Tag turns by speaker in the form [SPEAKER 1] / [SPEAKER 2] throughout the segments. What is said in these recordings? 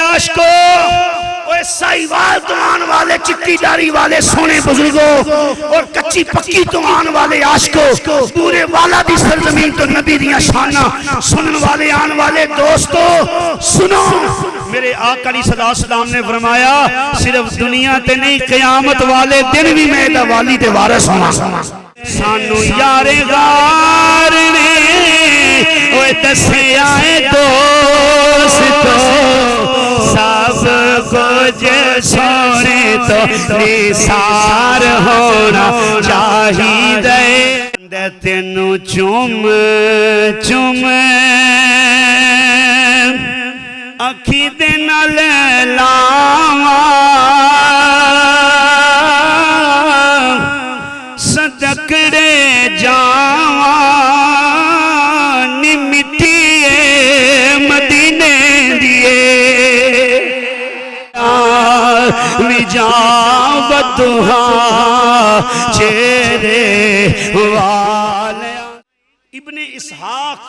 [SPEAKER 1] عاشقو، سائیوال تو آن والے، چکی داری والے سونے بزرگوں اور کچی پکی تو آن والے عاشقوں، پورے والا دی سرزمین تو نبی دیاں شانہ سنن والے آن والے دوستو سنو، میرے آقا علیہ السلام نے فرمایا صرف دنیا تے نہیں قیامت والے دن بھی میں دا والی تے وارث ہونا۔ سانو یار غار نے اوے دسے آئے دوستو، سب کچھ سونے تو نثار ہونا چاہیے، تینوں چوم چوم اکھی دے نال لاواں، صدقڑے جاواں نی مٹی مدینے دیے، وجاں بدہا چہرے والے۔ ابن اسحاق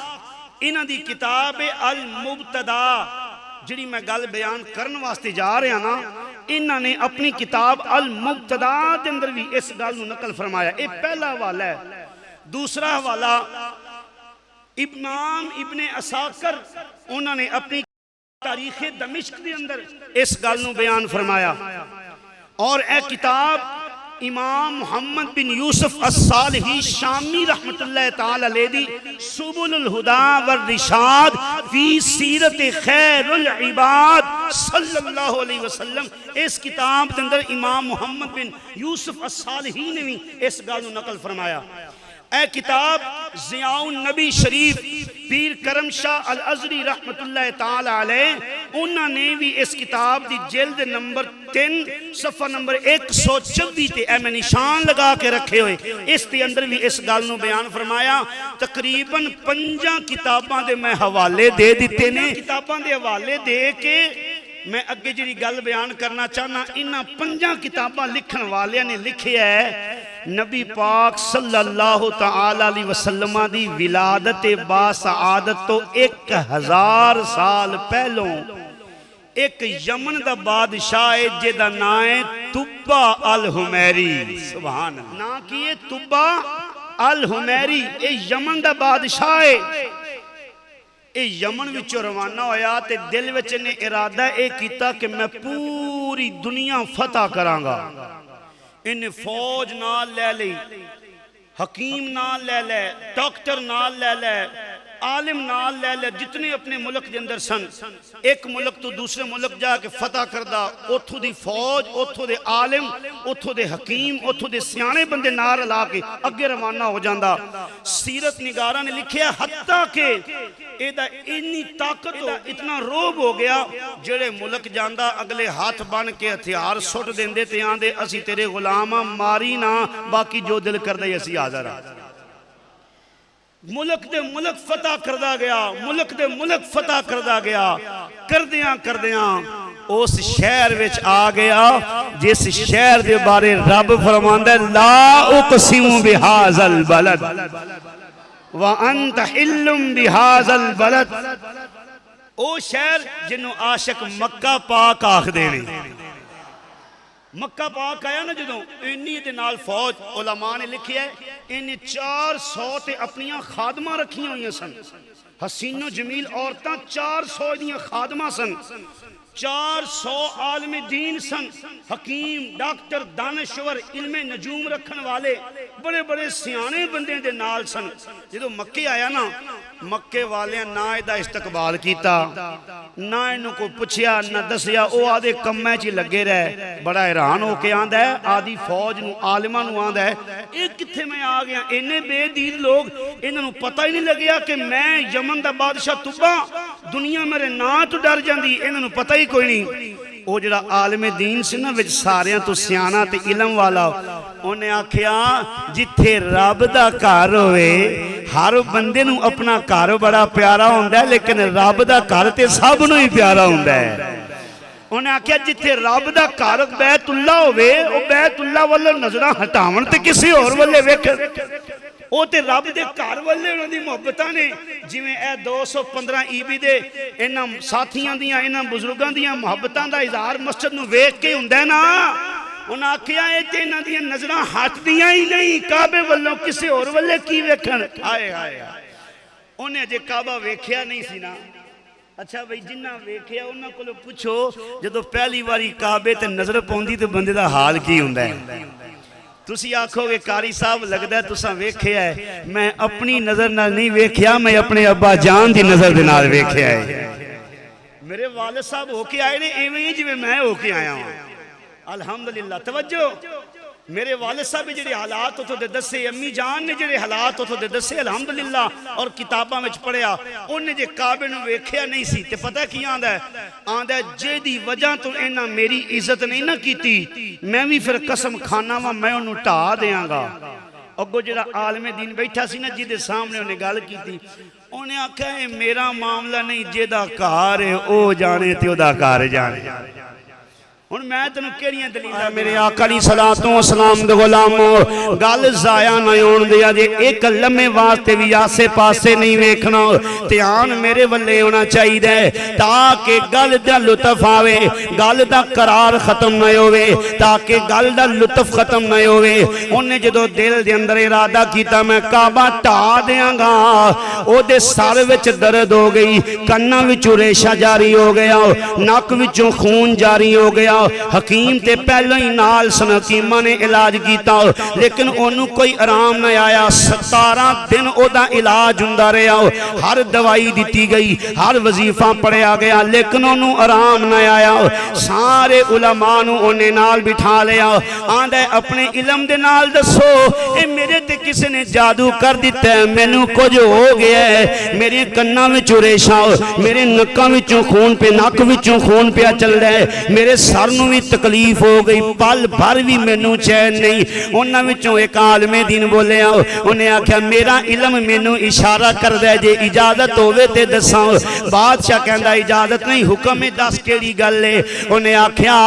[SPEAKER 1] انہاں دی کتاب المبتدا جڑی میں گل بیان کرن واسطے جا رہا نا، انہاں نے اپنی کتاب المبتدا دے اندر بھی اس گل نو نقل فرمایا۔ اے پہلا حوالہ ہے۔ دوسرا حوالہ امام ابن عساکر انہاں نے اپنی تاریخ دمشق دے اندر اس گل نو بیان فرمایا، اور اے کتاب امام محمد بن یوسف الصالحی شامی رحمت اللہ تعالی علیہ دی سبل الہدا والرشاد فی سیرت خیر العباد صلی اللہ علیہ وسلم، اس کتاب کے اندر امام محمد بن یوسف الصالحی نے بھی اس گل نو نقل فرمایا۔ اے کتاب ضیاء النبی شریف پیر کرم شاہ الازری رحمت اللہ تعالی علیہ انہوں نے بھی اس کتاب دی جلد نمبر 3 صفحہ نمبر 124 تے اے میں نشان لگا کے رکھے ہوئے، اس تے اندر بھی اس گل نو بیان فرمایا۔ تقریباً 5 کتاباں دے میں حوالے دے دیتے نے، کتاباں دے حوالے دے کے میں اگے جڑی گل بیان کرنا چاہنا، انہاں 5 کتاباں لکھن والے نے لکھے ہے نبی پاک صلی اللہ تعالی علیہ وسلم دی ولادت با سعادت تو 1000 سال پہلوں ایک یمن دا بادشاہ جدا نائے طبہ الحمیری، سبحان اللہ، نا کیے طبہ الحمیری، اے یمن دا بادشاہ اے یمن وچوں روانہ ہویا تے دل وچ نے ارادہ اے کیتا کہ میں پوری دنیا فتح کراں گا۔ انہیں فوج نال لے لئی، حکیم نال لے لے، ڈاکٹر نال لے لے، عالم نال لے لے، جتنے اپنے ملک دے اندر سن، ایک ملک تو دوسرے ملک جا کے فتح کردہ، اتھو دی فوج، اتھو دے عالم، اتھو دے حکیم، اتھو دے سیانے بندے نار لا کے اگے روانہ ہو جاندہ۔ سیرت نگارہ نے لکھیا حتیٰ کہ ایدہ اتنی طاقت ہو، اتنا روب ہو گیا، جڑے ملک جاندہ اگلے ہاتھ بن کے ہتھیار سٹ دیندے تے آندے اسی تیرے غلامہ ماری نہ، باقی جو دل کر دے اسی حاضر آ۔ ملک دے ملک فتح کردہ گیا، ملک دے ملک فتح کردہ گیا، کردیاں اس شہر وچ آ گیا جس شہر دے بارے رب فرماندہ ہے لا اقسم بہذا البلد وَأَنْتَ حِلٌّ بِهَذَا الْبَلَدِ، او شہر جنہوں عاشق مکہ پاک آخ دینے۔ مکہ پاک آیا نا جدوں انہی دے نال فوج، علماء نے لکھی ہے انہیں 400 تے اپنیاں خادمہ رکھی ہوئی سن، حسین و جمیل عورتاں 400 دیاں خادمہ سن، 400 عالم دین سن، حکیم، ڈاکٹر، دانشور، علم نجوم رکھن والے بڑے بڑے سیانے بندے دے نال سن۔ جدو مکے آیا نا، مکے والے نہ ایدہ استقبال کیتا، نہ انہوں کو پچھیا نہ دسیا، او آدھے کمیں چی لگے رہے، بڑا حیران ہو کے آندہ ہے، آدھی فوج نو عالمہ نو آندہ ہے ایک کتھے میں آ گیا، انہیں بے دید لوگ انہوں پتہ ہی نہیں لگیا کہ میں یمن دا بادشاہ طبہ دنیا میرے نا تو ڈر جاندی، انہوں پتہ ہی کوئی نہیں۔ او جڑا عالم دین سے نا وچ ساریاں تو سیانہ تے علم والا، انہیں آکھیا جتھے رب دا گھر ہوئے، ہر بندے نو اپنا گھر بڑا پیارا ہوندہ ہے، لیکن رب دا گھر تے سب نو ہی پیارا ہوندہ ہے۔ انہیں آکھیا جتھے رب دا گھر بیت اللہ ہوئے، او بیت اللہ والے نظرہ ہٹاون تے کسی اور والے ویکھ، وہ تے رب دے گھر والے انہاں دی محبتاں نے جویں اے 215 ایبی دے انہاں ساتھیاں دیاں انہاں بزرگاں دیاں محبتاں دا اظہار مسجد نو ویکھ کے ہوندا ہے نا انہاں آکھیا اے تے انہاں دیاں نظراں ہٹدیاں ہی نہیں کعبے والوں کسے اور والے کی ویکھن ہائے ہائے انہیں جے کعبہ ویکھیا نہیں سی نا اچھا بھئی جنہ ویکھیا انہاں کولوں پوچھو جدوں پہلی واری کعبے تے نظر پوندی تے بندے دا حال کی ہوندا ہے تسی آکھو گے قاری صاحب لگدا ہے تساں ویکھیا ہے میں اپنی نظر نال نہیں ویکھیا میں اپنے ابا جان دی نظر دے نال ویکھیا ہے میرے والد صاحب ہو کے آئے نے ایویں ہی جویں میں ہو کے آیا ہوں الحمدللہ توجہ میرے والد صاحب جڑے حالات اتھوں دے دسے امی جان نے جڑے حالات اتھوں دے دسے الحمدللہ اور کتاباں وچ پڑھیا انہیں جے کعبے نوں ویکھیا نہیں سی تے پتہ کی آندا ہے جے دی وجہ تو انہاں میری عزت نہیں نہ کیتی میں بھی پھر قسم کھانا وا میں انہوں ٹھا دیاں گا اگو جڑا عالم دین بیٹھا سی نا جدے سامنے انہیں گل کیتی انہیں آکھا ہے میرا معاملہ نہیں جے دا کار ہے او جانے تے او دا کار جانے ہن میں تینوں کیڑیاں دلیلاں میرے آقا علیہ الصلوۃ والسلام دے غلام گل ضائع نہ ہون دیا جے ایک لمحے واسطے بھی آسے پاسے نہیں ویکھنا دھیان میرے ولے ہونا چاہیے تاکہ گل دا لطف آوے گل دا قرار ختم نہ ہوے تاکہ گل دا لطف ختم نہ ہوے انہیں جدوں دل دے اندر ارادہ کیتا میں کعبہ ٹھا دیاں گا او دے سر وچ درد ہو گئی کناں وچوں ریشہ جاری ہو گیا نک وچوں خون جاری ہو گیا حکیم تے پہلے ہی نال سن حکیمہ نے علاج کیتا لیکن انہوں کوئی آرام نہ آیا 17 دن او دا علاج ہوندا رہیا ہر دوائی دیتی گئی ہر وظیفہ پڑھیا گیا لیکن انہوں آرام نہ آیا سارے علماء نو انہیں نال بٹھا لیا آندھے اپنے علم دے نال دسو اے میرے تے کسی نے جادو کر دیتا ہے میں نو کچھ ہو گیا ہے میرے کناں وچوں ریشہ میرے نکاں وچوں خون پہ نک وچوں خون پہ چل رہا ہے میرے سر نو بھی تکلیف ہو گئی پل بھر بھی مینوں چین نہیں انہاں وچوں ایک عالم دین بولیا انہیں آکھیا میرا علم مینوں اشارہ کر دے جے اجازت ہوے تے دساں بادشاہ کہندا اجازت نہیں حکم ہے دس کیڑی گل ہے انہیں آکھیا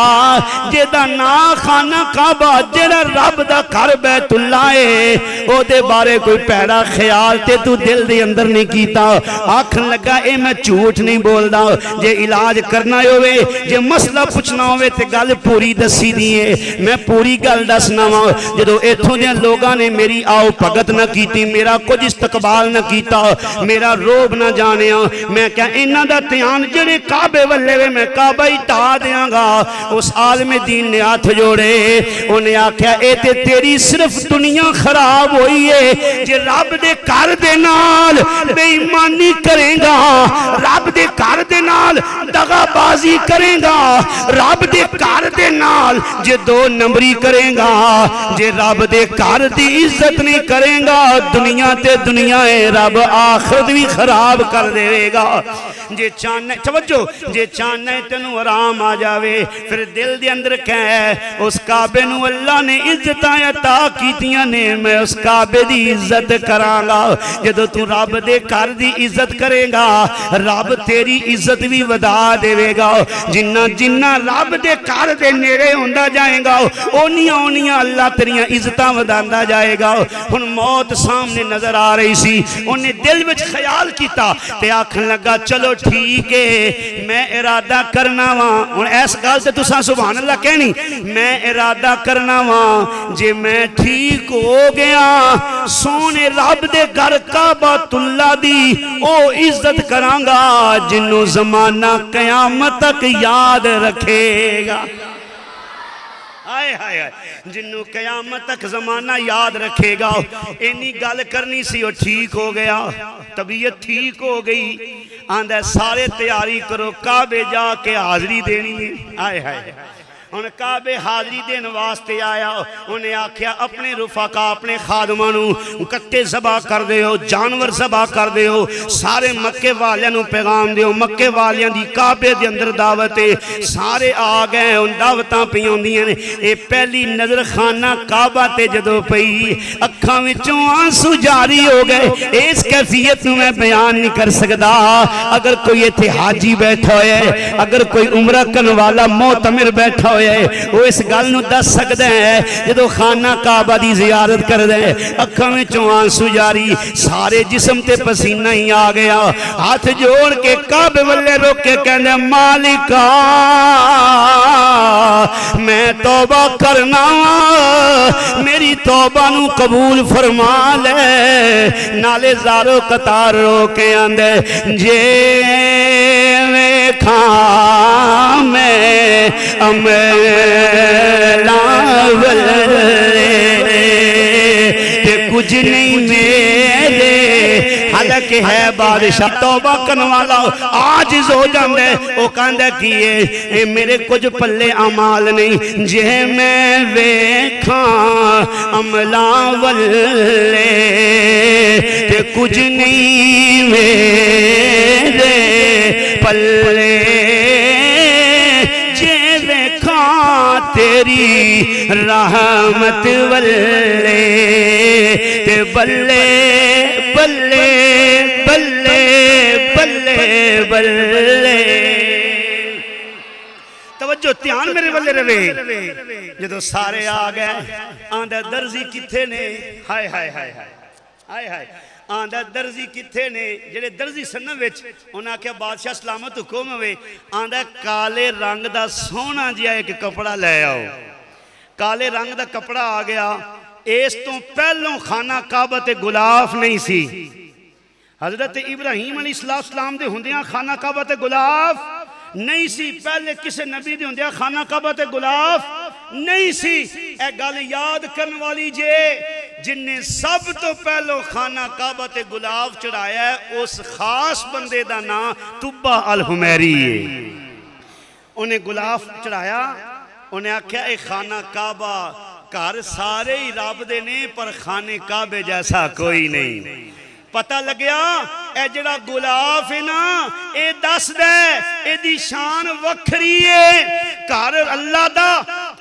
[SPEAKER 1] جے دا نا خانہ کعبہ جڑا رب دا گھر بیت اللہ ہے او دے بارے کوئی پیڑا خیال تے تو دل دے اندر نہیں کیتا آکھن لگا اے میں جھوٹ نہیں بولدا جے علاج کرنا ہوے جے مسئلہ پوچھنا ہوے تے گل پوری دسی دیئے میں پوری گل دسنا وا جدو ایتھوں دے لوگاں نے میری آؤ بھگت نہ کیتی میرا کچھ استقبال نہ کیتا میرا روب نہ جانیا میں کیا انہاں دا دھیان جڑے کعبے والے وے میں کعبہ ہی ٹھا دیاں گا اس عالم دین نے ہاتھ جوڑے انہیں آکھیا اے تے تیری صرف دنیا خراب ہوئی ہے جے رب دے گھر دے نال بے ایمانی کرے گا رب دے گھر دے نال دغا بازی کرے گا رب دے گھر دے نال جے دو نمبری کرے گا جے رب دے گھر دی عزت نہیں کرے گا دنیا تے دنیا ہے رب آخرت بھی خراب کر دے گا جے چاہنے توجہ جے چاہنے تینوں آرام آ جاوے پھر دل دے اندر کہے اس کعبے نو اللہ نے عزت عطا کیتیاں نے میں اس کعبے دی عزت کراں گا جدوں تو رب دے گھر دی عزت کرے گا رب تیری عزت بھی ودا دے گا جنہ جنہ رب دے گھر دے نیڑے ہوندا جائے گا اونیاں اونیاں اللہ تیریاں عزتاں وداندا جائے گا ہن موت سامنے نظر آ رہی سی انہیں دل وچ خیال کیتا تے آکھن لگا چلو ٹھیک ہے میں ارادہ کرنا وا ہن اس گل تے تساں سبحان اللہ کہنی میں ارادہ کرنا وا جے میں ٹھیک ہو گیا سونے رب دے گھر کعبۃ اللہ دی او عزت کراں گا جنوں زمانہ قیامت تک یاد رکھے گا آئے آئے آئے جنہوں قیامت تک زمانہ یاد رکھے گا اینی گل کرنی سی وہ ٹھیک ہو گیا طبیعت ٹھیک ہو گئی آندھے سارے تیاری کرو کعبے جا کے حاضری دینی ہے آئے آئے ان کعبے حاضری دین واسطے آیا انہیں آکھیا اپنے رفقا اپنے خادمانوں کٹے ذبح کر دے ہو جانور ذبح کر دے ہو سارے مکے والیاں پیغام دے ہو مکے والیاں دی کعبے دے اندر دعوتے سارے آ گئے ان دعوتاں پہ ہوندیاں نے اے پہلی نظر خانہ کعبہ تے جدو پئی اکھاں وچوں آنسو جاری ہو گئے اس کیفیت میں بیان نہیں کر سکدا اگر کوئی ایتھے حاجی بیٹھا ہوئے اگر کوئی عمرہ کرن والا معتمر بیٹھا ہوئے ہویا ہے وہ اس گل نو دس سکدا ہے جدوں خانہ کعبہ دی زیارت کردا ہے اکھاں وچوں آنسو جاری سارے جسم تے پسینہ ہی آ گیا ہاتھ جوڑ کے کعبے والے روک کے کہندے مالکا میں توبہ کرنا میری توبہ نو قبول فرما لے نالے زارو قطار رو کے آندے جے ویکھاں میں عملاں والے تے کچھ نہیں میرے حالانکہ ہے بادشاہ توبہ کرنے والا عاجز ہو جاندے وہ کہندا کیے اے میرے کچھ پلے اعمال نہیں جے میں ویکھاں عملاں والے تے کچھ نہیں میرے پلے جے ویکھاں تیری رحمت والے تے بلے بلے بلے بلے بلے توجہ دھیان میرے والے رہے جدو سارے آ گئے آندا درزی کتھے نے ہائے ہائے ہائے ہائے ہائے آندا درزی کتھے نے جڑے درزی سنن وچ انہاں کیا بادشاہ سلامت حکم ہوئے آندا کالے رنگ دا سونا جہا ایک کپڑا لے آؤ کالے رنگ دا کپڑا آ گیا اس تو پہلوں خانہ کعبہ تے غلاف نہیں سی حضرت ابراہیم علیہ السلام دے ہوندیاں خانہ کعبہ تے غلاف نہیں سی پہلے کسے نبی دے ہوندیاں خانہ کعبہ تے غلاف نہیں سی اے گل یاد کرن والی جے جن نے سب تو پہلو خانہ کعبہ تے غلاف چڑھایا ہے اس خاص بندے دا نام طبہ الحمیری ہے انہیں غلاف چڑھایا انہیں آکھیا اے خانہ کعبہ گھر سارے ہی رب دے نے پر خانے کعبے جیسا کوئی نہیں پتہ لگیا اے جڑا غلاف ہے نا اے دس دے اے دی شان وکھری ہے گھر اللہ دا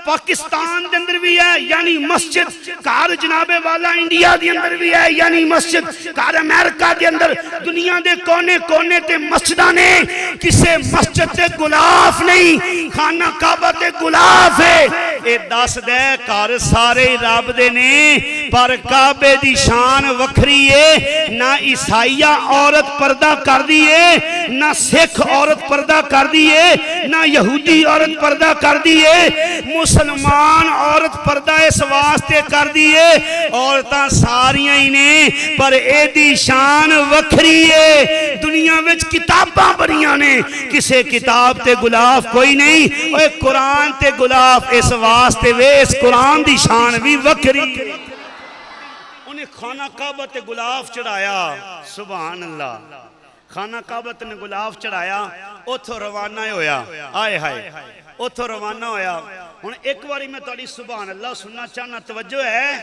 [SPEAKER 1] پاکستان دے اندر بھی ہے یعنی مسجد گھر جناب والا انڈیا دے اندر بھی ہے یعنی مسجد گھر امریکہ دے اندر دنیا دے کونے کونے تے مسجداں نے کسے مسجد تے غلاف نہیں خانہ کعبہ تے غلاف ہے اے دس دے گھر سارے رب دے نے پر کعبے دی شان وکھری ہے نہ عیسائیہ عورت پردہ کر دیئے نہ سکھ عورت پردہ کر دیئے نہ یہودی عورت پردہ کر دیئے مسلمان عورت پردہ اس واسطے کر دیئے عورتاں ساریاں ہی نے پر اے دی شان وکھری ہے دنیا وچ کتاباں بڑیاں نے کسے کتاب تے غلاف کوئی نہیں اے قرآن تے غلاف اس واسطے وے اس قرآن دی شان بھی وکھری ہے انہیں خانہ کعبہ تے غلاف چڑھایا سبحان اللہ خانہ کعبہ تے غلاف چڑھایا اتھو روانہ ہویا آئے ہائے اتھو روانہ ہویا ہن ایک باری میں تھوڑی سبحان اللہ سننا چاہنا توجہ ہے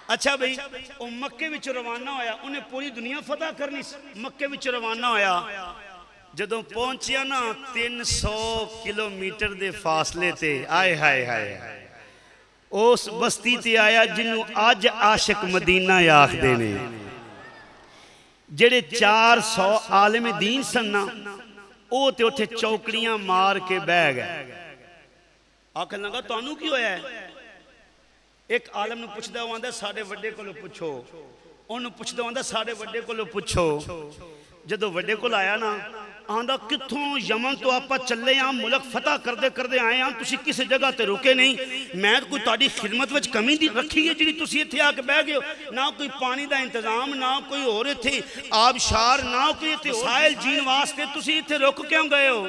[SPEAKER 1] اچھا بھئی وہ مکے وچ روانہ ہویا انہیں پوری دنیا فتح کرنی مکے وچ روانہ ہویا جدوں پہنچیا نا 300 کلومیٹر دے فاصلے تے آئے ہائے ہائے اس بستی تے آیا جنہوں آج عاشق مدینہ یاخ دینے جڑے 400 عالم دین سننا او تے اٹھے چوکڑیاں مار کے بہ گئے آکھن لگا تو انہوں کی ہویا ہے ایک عالم نے پوچھ دا واندہ ساڑھے وڈے کو لو پوچھو انہوں پوچھ دا واندہ ساڑھے وڈے کو لو پوچھو جدو وڈے کو لایا نا آندہ کتھوں یمن تو آپا چلے ہیں ملک فتح کردے آئے ہیں تُسی کسی جگہ تے رکے نہیں میں کوئی تاڑی خدمت وچ کمی دی رکھی ہے جڑی تُسی اتھے آکے بہ گئے ہو نہ کوئی پانی دا انتظام نہ کوئی اور اتھے آبشار نہ کوئی اتھے سائل جین واسطے تُسی اتھے رک کیوں گئے ہو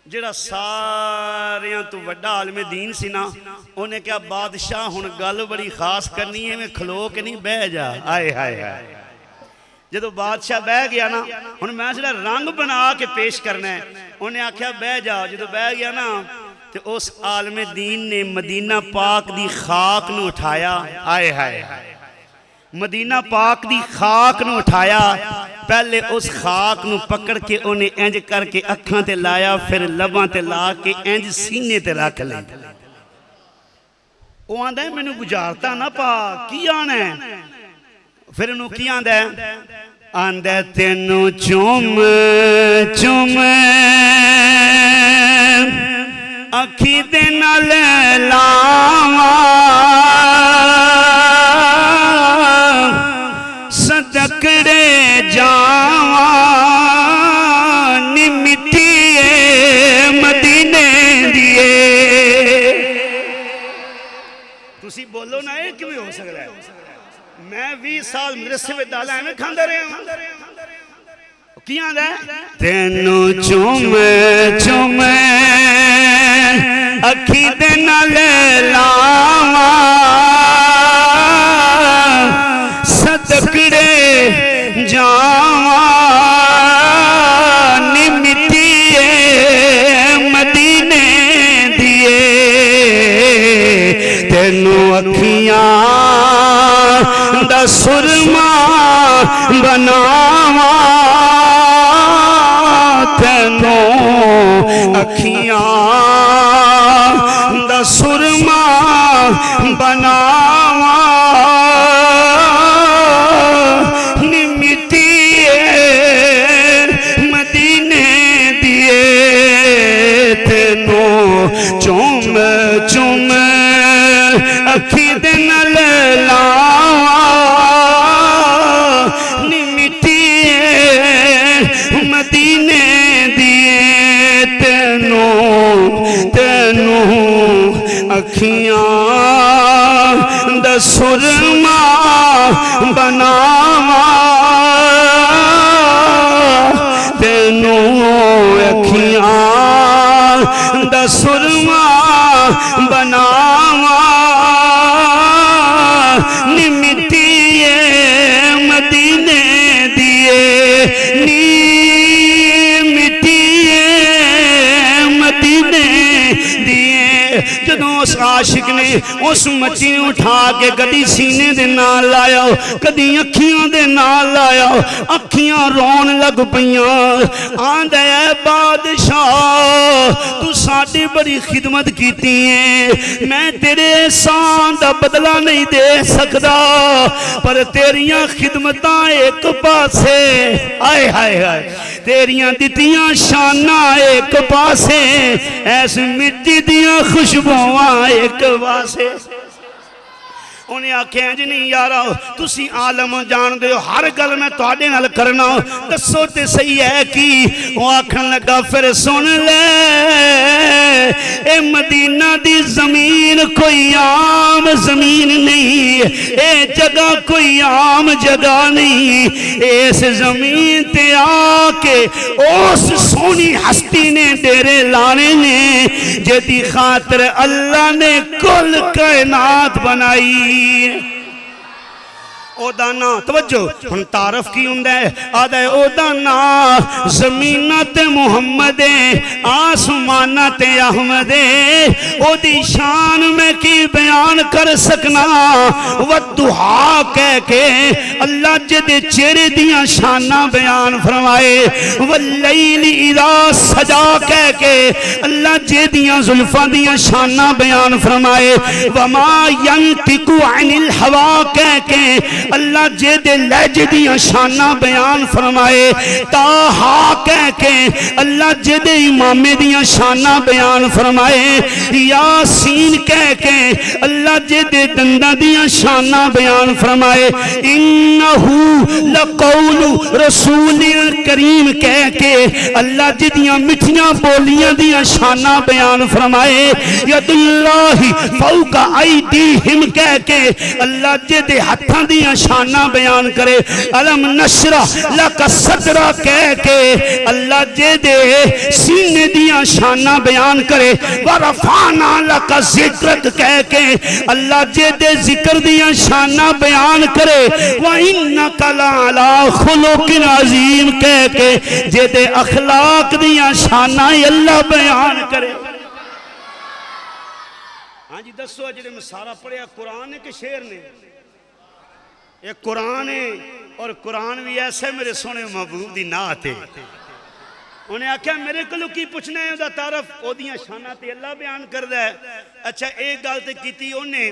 [SPEAKER 1] جڑا ساریاں تو وڈا عالم دین سی نا انہیں کیا بادشاہ ہن گل بڑی خاص کرنی ہے میں کھلو کے نہیں بہ جا آئے ہائے ہائے جدو بادشاہ بہ گیا نا انہیں میں سڑا رنگ بنا کے پیش کرنا ہے انہیں آکھیا بہ جا جدو بہ گیا نا تو اس عالم دین نے مدینہ پاک دی خاک نو اٹھایا آئے ہائے مدینہ پاک دی خاک نو اٹھایا پہلے اس خاک نو پکڑ کے انہیں انج کر کے اکھاں تے لایا پھر لباں تے لا کے انج سینے تے رکھ لیں وہ آندہ ہے میں نے گجارتا نا پا کی آنا ہے پھر انہوں کی آندہ ہے آندہ تینوں چوم چوم اکھی دے نال لاواں صدقڑے جاواں نی مٹی مدینے دیے تسی بولو نا ایک کیوں ہو سکتا ہے میں 20 سال مدرسے میں ڈالا ہے میں کھاندہ رہے ہوں کیا آدھا ہے تینوں چومے چومے اکھی دے نال لاواں صدقڑے جاواں نی مٹی مدینے دیے تینوں اکھیاں دا سرما بناواں تینوں اکھیاں دا سرما بناواں نی مٹی مدینے دیے تینوں چوم چوم اکھی دے نال لاواں نی مٹی مدینے دیے تینوں اکھیاں دا سرما بناواں تینوں اکھیاں دا سرما بناواں نی مٹی مدینے دیے نی مٹی مدینے دیے جدوں اس عاشق نے اس مٹی اٹھا کے کدی سینے دے نال لایا کدی اکھیاں دے نال لایا اکھیاں رون لگ پیاں آندا اے بادشاہ تو ساڈی بڑی خدمت کیتی ہے میں تیرے احسان دا بدلہ نہیں دے سکدا پر تیریاں خدمتاں ایک پاسے آئے ہائے ہائے تیریاں دتیاں شاناں ایک پاسے ایس مٹی دیاں خوشبوواں ایک پاسے انہیں آکھیں جی نہیں یارا تسی عالم جان دے ہر گل میں تواڈے نال کرنا دسو تے صحیح ہے کی وہ آکھن لگا پھر سن لے اے مدینہ دی زمین کوئی عام زمین نہیں اے جگہ کوئی عام جگہ نہیں اس زمین تے آکے اس سونی ہستی نے ڈیرے لانے نے جدی خاطر اللہ نے کل کائنات بنائی او دانا توجہ ہن تعارف کی ہوندہ ہے آدھا ہے او دانا زمینت محمد آسمانت احمد او دی شان میں کی بیان کر سکنا والدہا کہہ کے اللہ جد چہرے دیاں شانہ بیان فرمائے واللیل اذا سجا کہہ کے اللہ جدیاں ظلفہ دیاں شانہ بیان فرمائے وما ینتقو عن الہوا کہہ کے اللہ جے لہجے دیاں شانہ بیان فرمائے تاہا کہہ کے اللہ جے امامے دیاں شانہ بیان فرمائے یاسین کہہ کے اللہ جے دندہ دیاں شانہ بیان فرمائے انہو لقول رسول کریم کہہ کے اللہ جے دیاں مٹھیاں بولیاں دیاں شانہ بیان فرمائے ید اللہ فوق ایدیہم کہہ کے اللہ جے ہتھاں دیاں شانہ بیان کرے علم نشرہ لکا صدرہ کہہ کے اللہ جے دے سینے دیاں شانہ بیان کرے ورفانا لکا ذکرت کہہ کے اللہ جے دے ذکر دیاں شانہ بیان کرے وَإِنَّكَ لَعَلَىٰ خُلُقٍ عَظِيمٍ کہہ کے جے دے اخلاق دیاں شانہ اللہ بیان کرے ہاں جی دسو جڑے میں سارا پڑھیا قرآن ہے کہ شعر نے ایک قرآن ہے اور قرآن بھی ایسے میرے سونے محبوب دی نعت ہے انہیں آکھا میرے کلو کی پوچھنا ہے دا تعارف او دیاں شانہ تے اللہ بیان کر دا ہے اچھا ایک گال تے کیتی انہیں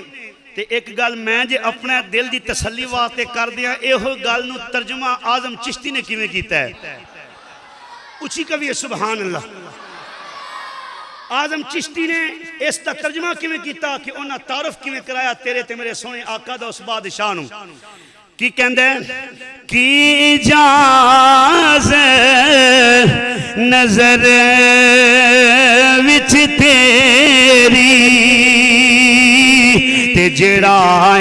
[SPEAKER 1] تے ایک گال میں جے اپنے دل دی تسلی واسطے کر دیا اے ہو گال نو ترجمہ اعظم چشتی نے کیوں کیتا ہے اچھی کبھی ہے سبحان اللہ آزم چشتی نے اس کا ترجمہ کیویں کیتا کہ انہاں تعارف کیویں کرایا تیرے تے میرے سونے آقا دا اس بادشاہ نوں کی کہندے کی اجازت نظر وچ تیری تے جڑا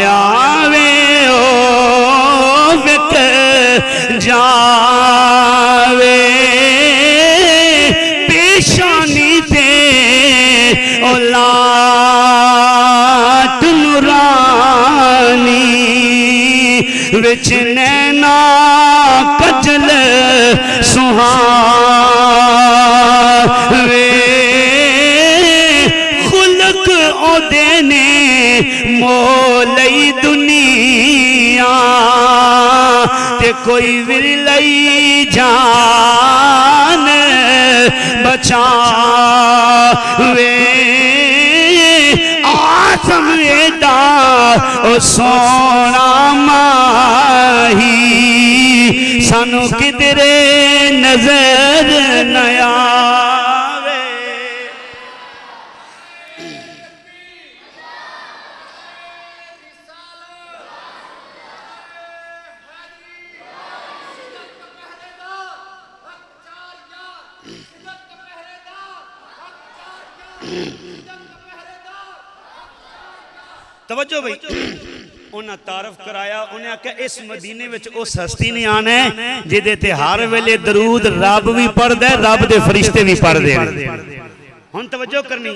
[SPEAKER 1] آوے او وک جاوے پیشانی تے اولاد نورانی وچ نینا کجل سہاوے خلق او دینے مولی دنیا تے کوئی ورلئی جان بچاوے آسم ایڈا او سونا ماہی سانو کدرے نظر نیا توجہ بھئی انہاں تعارف کرایا انہیں کہا اس مدینے وچ اس ہستی نہیں آنا ہے جدے تے ہر ویلے درود رب بھی پڑھ دے رب دے فرشتے بھی پڑھ دے ہن توجہ کرنی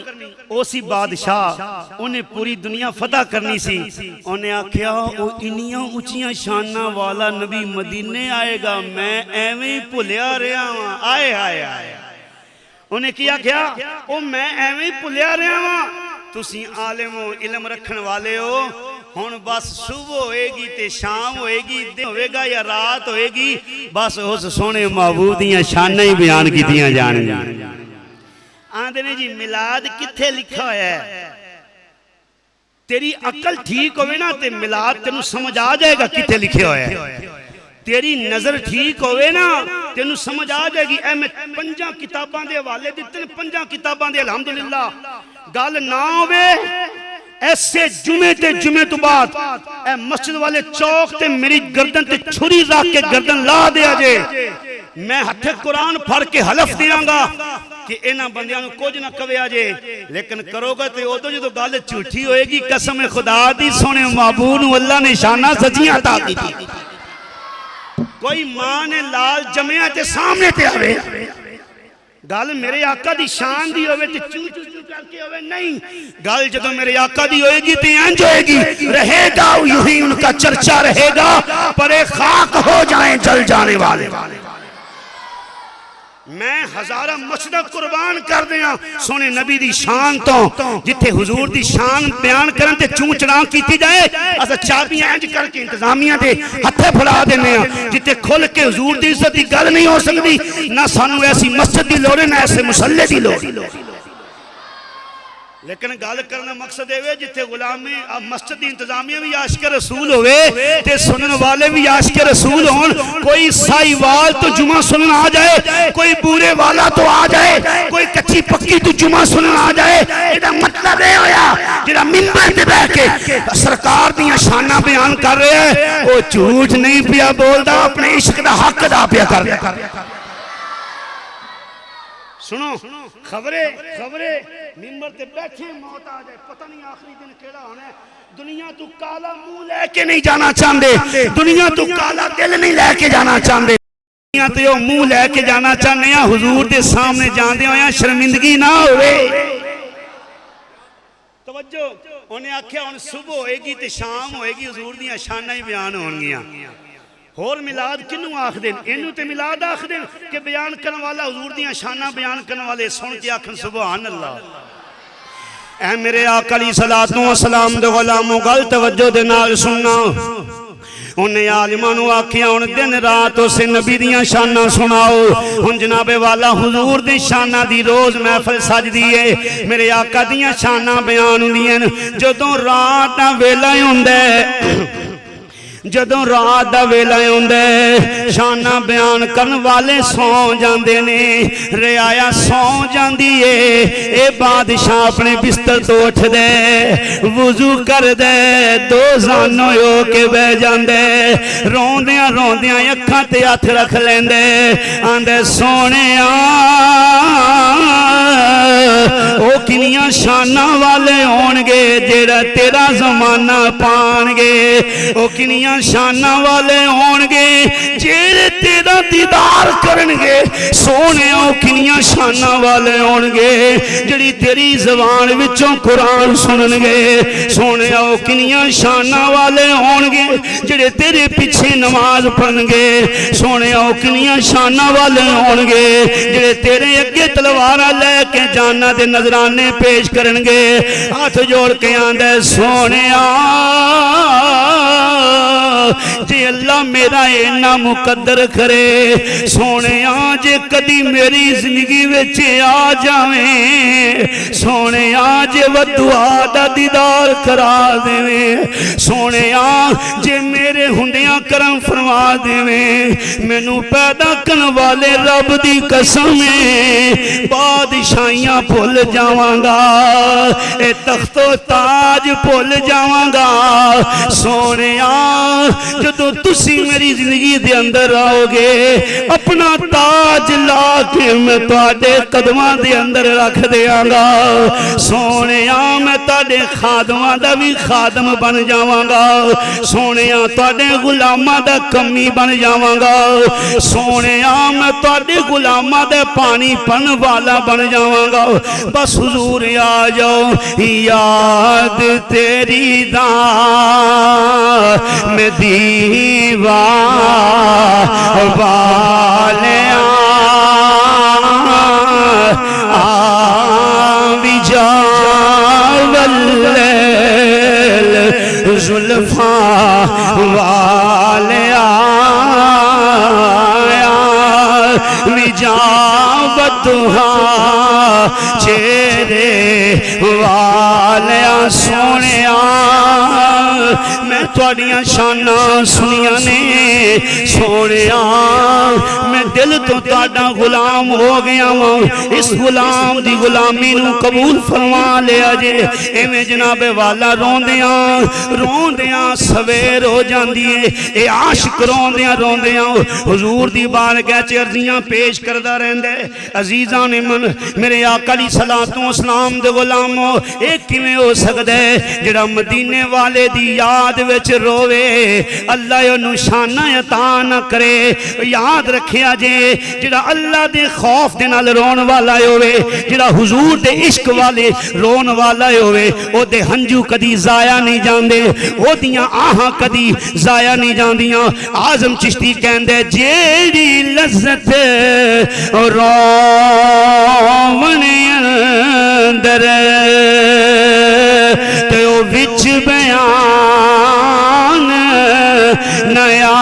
[SPEAKER 1] اسی بادشاہ انہیں پوری دنیا فتح کرنی سی انہیں آکھیا او انیاں اونچیاں شاناں والا نبی مدینے آئے گا میں ایویں بھلیا رہا ہوں آئے آئے آئے انہیں کیا کیا او میں ایویں بھلیا رہا ہوں تسی عالم و علم رکھن والے ہو ہن بس صبح ہوئے گی تے شام ہوئے گی دن ہوئے گا یا رات ہوئے گی بس اس سونے محبوب دیاں شانیں ہی بیان کی دیاں جان آندھے نے جی میلاد کتھے لکھا ہے تیری عقل ٹھیک ہوئے نا تے میلاد تینوں سمجھ آ جائے گا کتھے لکھے ہوئے تیری نظر ٹھیک ہوئے نا تینوں سمجھ آ جائے گی اے میں 5 کتاباں دے حوالے دیتے 5 کتاباں دے الحمدللہ گل نہ ہوئے ایسے جمعے تو بعد اے مسجد والے چوک تے میری گردن تے چھری رکھ کے گردن لا دیا جے میں ہتھے قرآن پڑھ کے حلف دیاں گا کہ اینا بندیاں نو کچھ نہ کوے آجے لیکن کرو گا تے او تو جو گل جھوٹی ہوئے گی قسم خدا دی سونے محبوب نو اللہ نے شانہ سچیاں عطا کی تھی کوئی ماں نے لال جمعہ تے سامنے تے آوے گل میرے آقا دی شان دی ہوئے تے چو چو چو کر کے ہوئے نہیں گل جدو میرے آقا دی ہوئے گی تے انج ہوئے گی رہے گا یوں ہی ان کا چرچا رہے گا پر ایک خاک ہو جائیں جل جانے والے میں ہزارہ مسجدہ قربان کر دیا سونے نبی دی شان تو جتھے حضور دی شان بیان کرن تے چون چڑان کیتی جائے اسا چابیاں انج کر کے انتظامیہ دے ہتھے پھلا دینے ہیں جتھے کھل کے حضور دی عزت دی گل نہیں ہو سکتی نہ سانو ایسی مسجد دی لوڑے نہ ایسے مسلح دی لوڑے لیکن گال کرنا مقصد ہے جتھے غلامی مسجد دی انتظامیہ بھی عاشق رسول ہوئے تے سنن والے بھی عاشق رسول ہون کوئی سائی وال تو جمعہ سنن آ جائے کوئی بورے والا تو آ جائے کوئی کچھی پکی تو جمعہ سنن آ جائے یہ مطلب ہے ہویا جڑا منبر تے بیٹھ کے سرکار دیاں شانہ بیان کر رہے ہیں وہ جھوٹ نہیں پیا بولدا اپنے عشق دا حق ادا پیا کر رہے سنو خبریں ممبر تے بیٹھے موت آ جائے پتہ نہیں آخری دن کیڑا ہونا ہے دنیا تو کالا منہ لے کے نہیں جانا چاہندے دنیا تو کالا دل نہیں لے کے جانا چاہندے دنیا تو یہ منہ لے کے جانا چاہنے ہیں حضور دے سامنے جاندے ہوئے شرمندگی نہ ہوئے توجہ انہیں آکھیا ان صبح ہوئے گی تے شام ہوئے گی حضور دیاں شانہ ہی بیان ہونگیاں اور ملاد کنوں آخ دیں انہوں تے ملاد آخ دیں کہ بیان کرن والا حضور دیاں شانہ بیان کرن والے سن کے آکھن سبحان اللہ اے میرے آقا علیہ السلام دے غلاموں گل توجہ دے نال سننا انہیں عالمانوں آکھیاں ان دن رات اسے نبی دیاں شانہ سناؤ ان جناب والا حضور دی شانہ دی روز محفل سج دیئے میرے آقا دیاں شانہ بیان دیئے جو تو رات ویلہ ہوندے جدوں رات دا ویلا ہوندا ہے شاناں بیان کرن والے سو جاندے نے رعایا سو جاندی ہے اے بادشاہ اپنے بستر تو اٹھ دے وضو کر دے دو زانوں ہو کے بہ جاندے روندیاں روندیاں اکھاں تے ہاتھ رکھ لیندے آندے سونےاں او کنیاں شاناں والے ہون گے جیڑا تیرا زمانہ پان گے او کنیاں شاناں والے ہون گے جیڑے تیرا دیدار کرن گے سونے او کنیاں شاناں والے ہون گے جڑی تیری زبان وچوں قرآن سنن گے سونے او کنیاں شاناں والے ہون گے جڑے تیرے پیچھے نماز پڑھن گے سونے او کنیاں شاناں والے ہون گے جڑے تیرے اگے تلوارا لے کے جانا دے نظرانے پیش کرن گے ہاتھ جوڑ کے آندے سونےاں جے اللہ میرا اینا مقدر کرے سونےاں جے کدی میری زندگی وچے آ جاویں سونےاں جے ودعا دا دیدار کرا دیویں سونےاں جے میرے ہندیاں کرم فرما دیویں مینوں پیدا کرن والے رب دی قسم بادشاہیاں بھول جاواں گا اے تخت و تاج بھول جاواں گا سونےاں جدوں تسی میری زندگی دے اندر آؤ گے اپنا تاج لا کے میں تواڈے قدماں دے اندر رکھ دیاں گا سونےاں میں تواڈے خادماں دا بھی خادم بن جاواں گا سونےاں تواڈے غلاماں دا کمی بن جاواں گا سونےاں میں تواڈے غلاماں دے پانی پن والا بن جاواں گا بس حضور آ جاؤ یاد تیری دا میں دیوان والیاں آوی جاول زلفاں والیاں آوی جاودہاں چہرے والیاں سونےاں میں تواڈیاں شاناں سنیاں نے سونےاں میں دل تو تواڈا غلام ہو گیا ہوں اس غلام دی غلامی نو قبول فرما لیا جے ایویں جناب والا روندیاں سویر ہو جاندی ہے اے عاشق روندیاں حضور دی بارگاہ چ عرضیاں پیش کردا رہندا ہے عزیزاں نے من میرے آقا علیہ الصلوۃ والسلام دے غلامو اے کیویں ہو سکدا ہے جڑا مدینے والے دی یاد وچ روے اللہ اونوں شاناں عطا نہ کرے یاد رکھیا جے جڑا اللہ دے خوف دے نال رون والا ہوے جڑا حضور دے عشق والے رون والا ہوے او دے ہنجو کدی ضائع نہیں جاندے او دیاں آہاں کدی ضائع نہیں جاندیاں اعظم چشتی کہندے جیڑی لذت روون اندر تے او وچ بیان نیا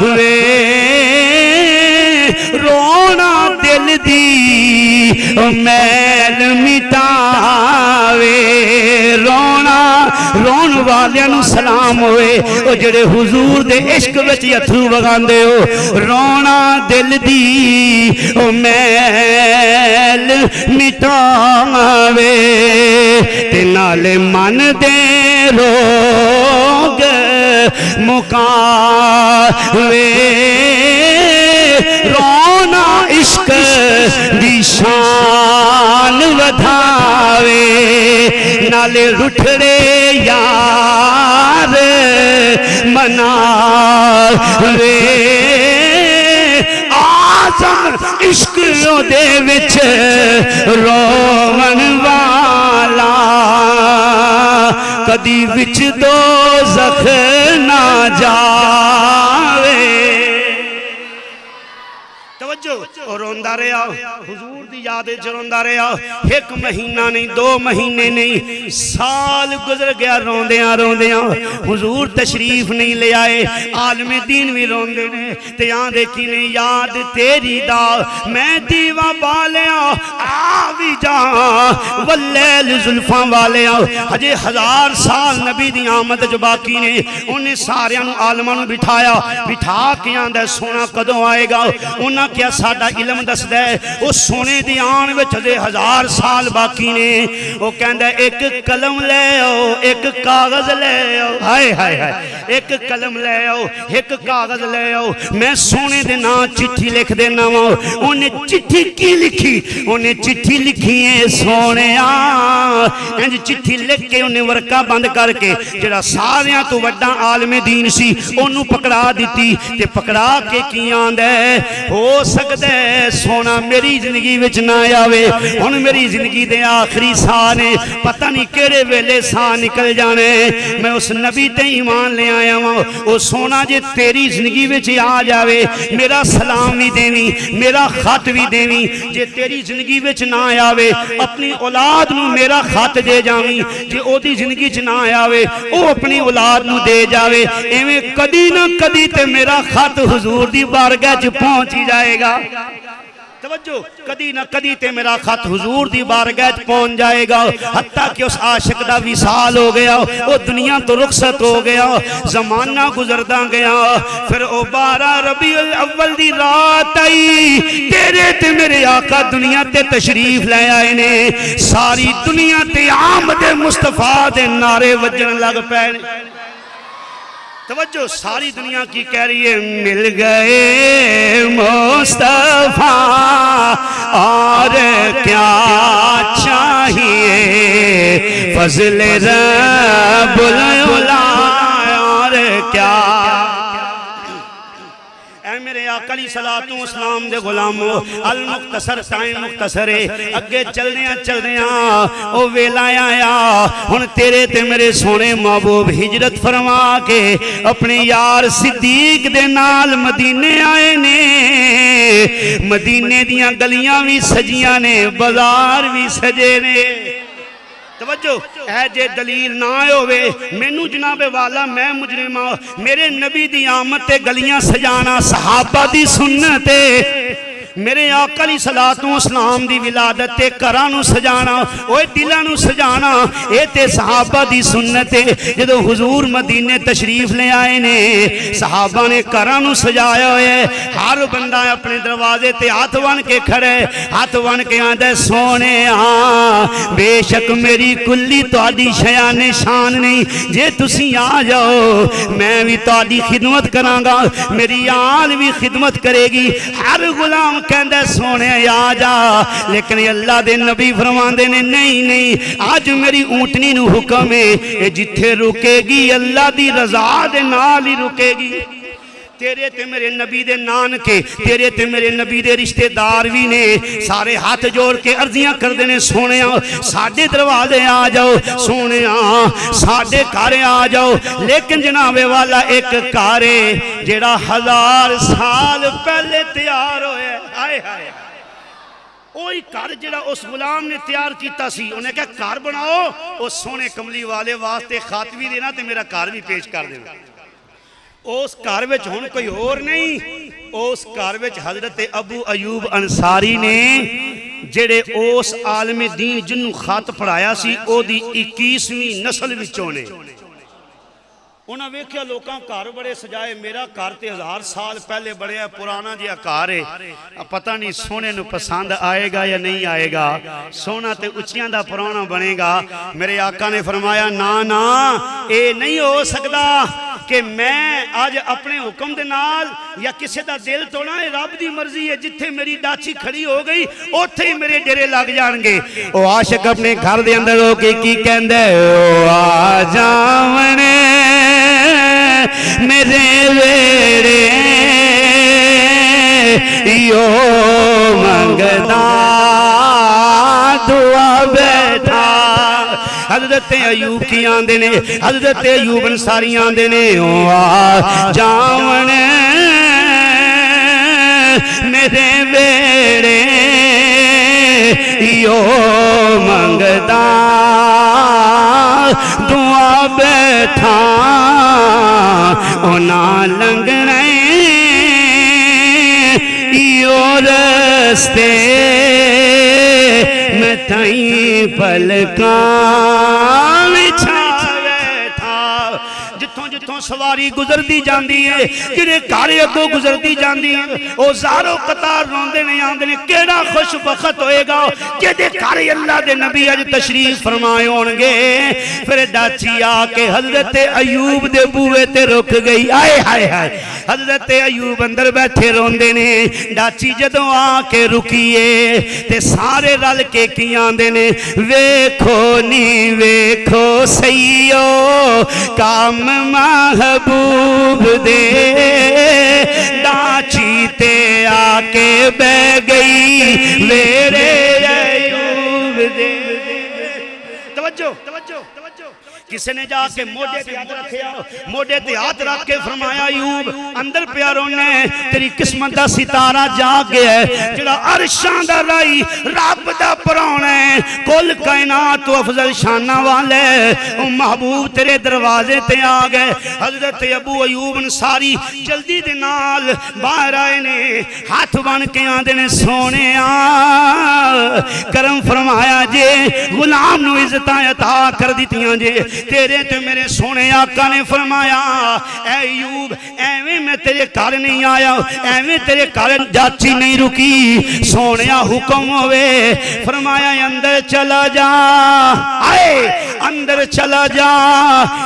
[SPEAKER 1] وے رونا دل دی میل مٹاوے رون والیاں نو سلام ہوئے او جڑے حضور دے عشق وچ اتھرو وگاندے ہو رونا دل دی میل مٹاوے تے نال من دے روگ مکاوے رونا عشق دی شان ودھاوے نالے رٹھڑے یار مناوے آزم عشق دے وچ روون والا کدی وچ دوزخ نہ جاوے توجہ اور روندا رہا حضور دی یاد وچ روندا رہا ایک مہینہ نہیں 2 مہینے نہیں سال گزر گیا روندیاں روندیاں حضور تشریف نہیں لے آئے عالم دین بھی روندے نے تے آندے کی نے یاد تیری دا میں دیوا بالیا آ بھی جا واللیل زلفاں والیا ہجے 1000 سال نبی دی آمد جو باقی نے انہیں سارے عالماں نو بٹھا کے آندا سونا کدوں آئے گا انہاں کیا ساڈا علم دسدا ہے اس سونے دی آن وچ 1000 سال باقی نے وہ کہندا ایک قلم لے آؤ ایک کاغذ لے آؤ ہائے ہائے ہائے ایک قلم لے آؤ ایک کاغذ لے آؤ میں سونے دے نام چٹھی لکھ دینا وا انہیں چٹھی کی لکھی انہیں چٹھی لکھی ہے سونیا انج چٹھی لکھ کے انہیں ورقہ بند کر کے جڑا ساریاں تو وڈا عالم دین سی انہوں پکڑا دیتی تے پکڑا کے کی آندا ہے ہو سکتا ہے سونا میری زندگی وچ نہ آوے ہن میری زندگی دے آخری ساہ نے پتہ نہیں کیڑے ویلے ساہ نکل جانے میں اس نبی تے ایمان لے آیا ہوں او سونا جے تیری زندگی وچ آ جاوے میرا سلام بھی دیویں میرا خط بھی دیویں جے تیری زندگی وچ نہ آوے اپنی اولاد نو میرا خط دے جاویں جے او دی زندگی وچ نہ آوے او اپنی اولاد نو دے جاوے ایویں کدی نہ کدی تے میرا خط حضور دی بارگاہ وچ پہنچ ہی جائے گا توجہ کدی نہ کدی تے میرا خط حضور دی بارگاہ وچ پہنچ جائے گا حتیٰ کہ اس عاشق دا وصال ہو گیا وہ دنیا تو رخصت ہو گیا زمانہ گزردا گیا پھر او 12 ربیع الاول دی رات آئی تیرے تے میرے آقا دنیا تے تشریف لے آئے نے ساری دنیا تے آمد مصطفیٰ دے نعرے وجن لگ پے توجہ ساری دنیا کی کہہ رہی ہے مل گئے مصطفیٰ اور کیا چاہیے فضل رب العلا اور کیا اے میرے آقا علیہ الصلوۃ والسلام دے غلامو المختصر ٹائم مختصر ہے اگے چل دیاں او ویلا آیا ہن تیرے تے میرے سونے محبوب ہجرت فرما کے اپنے یار صدیق دے نال مدینے آئے نے مدینے دیاں گلیاں بھی سجیاں نے بازار بھی سجے نے توجہ اے جے دلیل نہ ہوئے مینوں جناب والا میں مجرمہ میرے نبی دی آمد تے گلیاں سجانا صحابہ دی سنت میرے آقا علیہ الصلوۃ والسلام دی ولادت تے گھراں نوں سجانا اوے دلاں نوں سجانا اے تے صحابہ دی سنت ہے جدوں حضور مدینے تشریف لے آئے نے صحابہ نے گھراں نوں سجایا ہوئے ہر بندہ اپنے دروازے تے ہاتھ بن کے کھڑے ہاتھ بن کے آندا سونے بے شک میری کلی تہاڈی شان شان نہیں جے تسی آ جاؤ میں بھی تہاڈی خدمت کراں گا میری آل بھی خدمت کرے گی ہر غلام کہندہ سونے آ جا لیکن اللہ دے نبی فرماندے نے نہیں آج میری اونٹنی نو حکم ہے جتھے رکے گی اللہ دی رضا دے نال ہی رکے گی تیرے تے میرے نبی دے نانکے تیرے تے میرے نبی دے رشتہ دار بھی نے سارے ہاتھ جوڑ کے عرضیاں کر دینے سونیاں ساڑھے دروازے آ جاؤ سونیاں ساڑھے کارے آ جاؤ لیکن جناب والا ایک کارے جیڑا 1000 سال پہلے تیار ہوئے آئے آئے اوہی کار جڑا اس غلام نے تیار کیتا سی انہیں کہا کار بناؤ اس سونے کملی والے واسطے خاتمی دینا تے میرا کار بھی پیش کر دینا اس کار وچ ہن کوئی اور نہیں اس کار وچ حضرت ابو ایوب انصاری نے جڑے اس عالم دین جنوں خط پڑھایا سی او دی 21ویں نسل وچوں نے انہاں ویکھیا لوکاں گھر بڑے سجائے میرا گھر تے 1000 سال پہلے بڑے پرانا جہا گھر ہے پتہ نہیں سونے نو پسند آئے گا یا نہیں آئے گا سونا تے اچیاں دا پرانا بنے گا میرے آقا نے فرمایا نا اے نہیں ہو سکدا کہ میں آج اپنے حکم دے نال یا کسی دا دل توڑا ہے رب دی مرضی ہے جتھے میری ڈاچی کھڑی ہو گئی اوتھے ہی میرے ڈیرے لگ جان گے او عاشق اپنے گھر دے اندر ہو کے کی کہندے او آ جاونے میرے ویڑے یو منگدا دعا بیٹھا حضرت ایوب کی آندے نے حضرت ایوب انصاری آندے نے او آ جاون میرے یو منگدا دعا بیٹھا اونا لنگنے یو رستے میں تائیں پلکاں بچھا بیٹھا جتوں جتوں سواری گزر دی جاندی ہے جنہیں کارے اگو گزر دی جاندی ہے او زارو قطار روندے نہیں آندے نے کیڑا خوش بخت ہوئے گا جدے کارے اللہ دے نبی اج تشریف فرمائے ہونگے پھر ڈاچی آکے حضرت ایوب دے بوئے تے رک گئی آئے ہائے ہائے حضرت ایوب اندر بیٹھے روندے نے ڈاچی جدوں آکے رکیے تے سارے رل کے کی آندے نے ویکھو نی ویکھو سیو کام محبوب دے ڈاچی تے آکے بہ گئی میرے ایوب دے توجہ کسی نے جا کے موڈے تے ہاتھ رکھیا موڈے تے ہاتھ رکھ کے فرمایا ایوب اندر پیاروں نے تیری قسمت دا ستارہ جاگ گیا ہے جڑا عرشاں دا رائی رب دا پرانے کل کائنات و افضل شانہ والے محبوب تیرے دروازے تے آ گئے حضرت ابو ایوب انصاری جلدی دے نال باہر آئے نے ہاتھ بن کے آندے نے سونے کرم فرمایا جے غلام نو عزتاں عطا کر دیتیاں جے تیرے تو میرے سونے آقا نے فرمایا اے ایوب ایویں میں تیرے گھر نہیں آیا ایویں تیرے گھر جاچی نہیں رکی سونے حکم ہوئے فرمایا اندر چلا جا آئے اندر چلا جا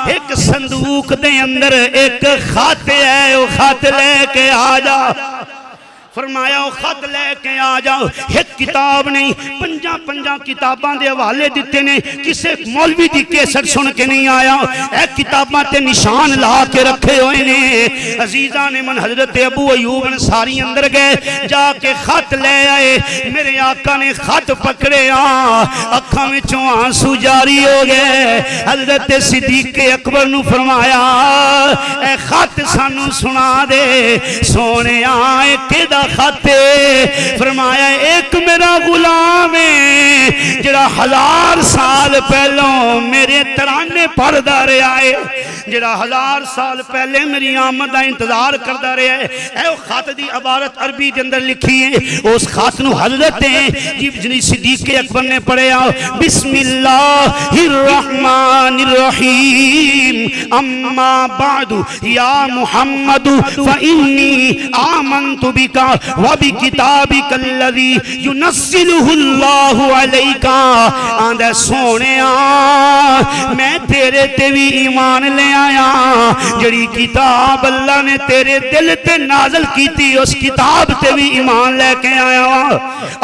[SPEAKER 1] ایک صندوق دے اندر ایک خط ہے وہ خط لے کے آ جا فرمایا وہ خط لے کے آ جاؤ ایک کتاب نہیں پنجا کتاباں دے حوالے دیتے نے کسے مولوی دی کیسٹ سن کے نہیں آیا اے کتاباں تے نشان لا کے رکھے ہوئے نے عزیزان من حضرت ابو ایوب انصاری اندر گئے جا کے خط لے آئے میرے آقا نے خط پکڑے اکھاں وچوں آنسو جاری ہو گئے حضرت صدیق اکبر نو فرمایا اے خط سانو سنا دے سونے آئے کدا خطے فرمایا ایک میرا غلام ہے جڑا 1000 سال پہلوں میرے ترانے پڑھدا رہا ہے جڑا 1000 سال پہلے میری آمد دا انتظار کردا رہا ہے اے او خط دی عبارت عربی دے اندر لکھی ہے اس خط نو حضرت جی صدیق اکبر نے پڑھیا بسم اللہ الرحمن الرحیم اما بعد یا محمد فانی آمنت بکا وَبِكِتَابِكَ الَّذِي يُنَزِّلُهُ اللَّهُ عَلَيْكَ آندھے سونے میں تیرے تے بھی ایمان لے آیا جڑی کتاب اللہ نے تیرے دل تے نازل کی تھی اس کتاب تے بھی ایمان لے کے آیا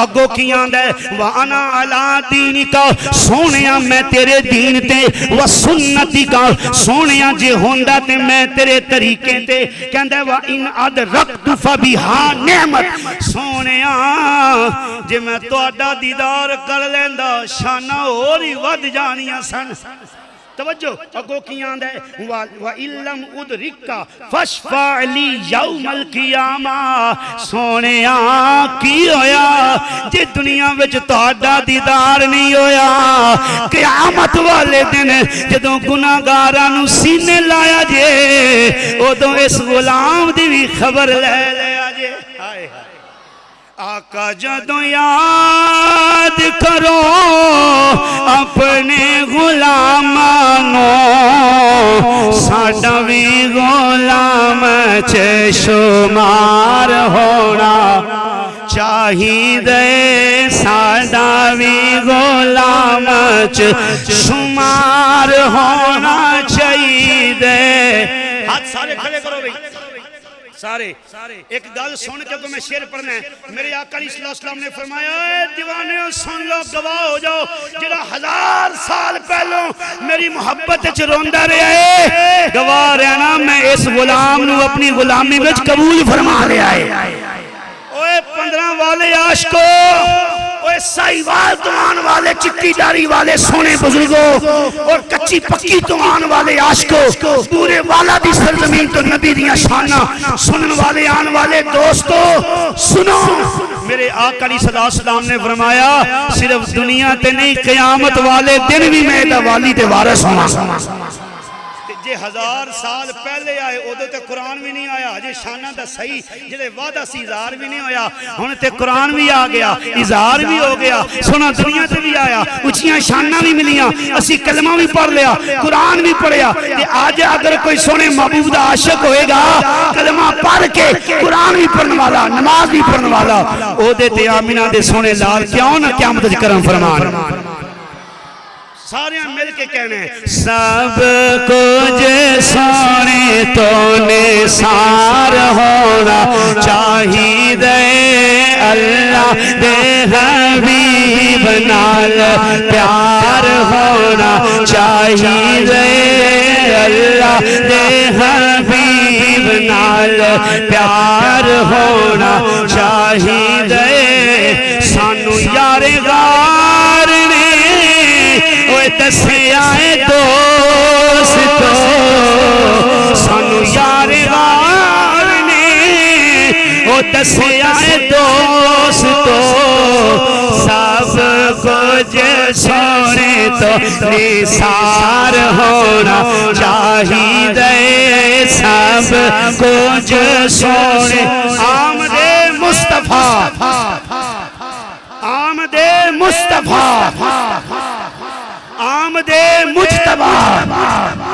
[SPEAKER 1] اگو کی آندھے وَأَنَا عَلَىٰ دِينِكَ سونیا میں تیرے دین تے وَسُنَّتِكَ سونیا جے ہوندہ تے میں تیرے طریقے تے کہندے وَإِنْ أَدْرَكْتُ فَبِهَا نعمت سونے جے میں تو اڈا دیدار کر لیندہ شانہ اور ہی ود جانیاں سن توجہ اگو کی آندھے وَإِلَّمْ اُدْرِكَّ فَاشْفَعْ لِي يَوْمَ الْقِيَامَةِ سونے کی ہویا جے دنیا وچ تو اڈا دیدار نہیں ہویا قیامت والے دن جدوں گناہگاراں سینے لایا جے ادوں اس غلام دی بھی خبر لے لیا جے آقا جدوں یاد کرو اپنے غلامانوں ساڈا بھی غلام چ شمار ہونا چاہیے ساڈا بھی غلام چ شمار ہونا چاہیے ہاتھ سارے کھڑے کرو بھئی سارے ایک گل سن کے تو میں شعر پڑھنا ہے میرے آقا علیہ السلام نے فرمایا اے دیوانے سن لو گواہ ہو جاؤ جڑا 1000 سال پہلوں میری محبت وچ روندا رہیا ہے گواہ رہنا میں اس غلام نو اپنی غلامی وچ قبول فرما لیا ہے اوے 15 والے عاشقو اوے سائیوال توان والے چکی داری والے سونے بزرگوں اور کچی پکی توان والے عاشقوں پورے والا دی سرزمین تو نبی دیاں شانہ سنن والے آن والے دوستو سنو میرے آقا علیہ السلام نے فرمایا صرف دنیا تے نہیں قیامت والے دن بھی میں دا والی دے وارث ہوں جے 1000 سال پہلے آئے ادھے تے قرآن بھی نہیں آیا جے شانہ دا صحیح جے وعدہ سی اظہار بھی نہیں ہویا ہن تے قرآن بھی آ گیا اظہار بھی ہو گیا سونا دنیا تے بھی آیا اچھیاں شانہ بھی ملیاں اسی کلمہ بھی پڑھ لیا قرآن بھی پڑھیا تے آج اگر کوئی سونے محبوب دا عاشق ہوئے گا کلمہ پڑھ کے قرآن بھی پڑھنے والا نماز بھی پڑھنے والا ادھے تے آمینہ دے سونے لال کیوں نہ قیامت کرم فرمان سارے مل کے کہنے ہیں سب کچھ سونے تو نثار ہونا چاہیے اللہ دے حبیب نال پیار ہونا چاہیے اللہ دے حبیب نال پیار ہونا چاہیے سانو یار غار نے دسے آئے دوستو سانو یار غار نے او دسے آئے دوستو سب کچھ سونے تو نثار ہونا چاہیے سب کچھ سونے آمد مصطفیٰ آمد مصطفیٰ آمد مجتبی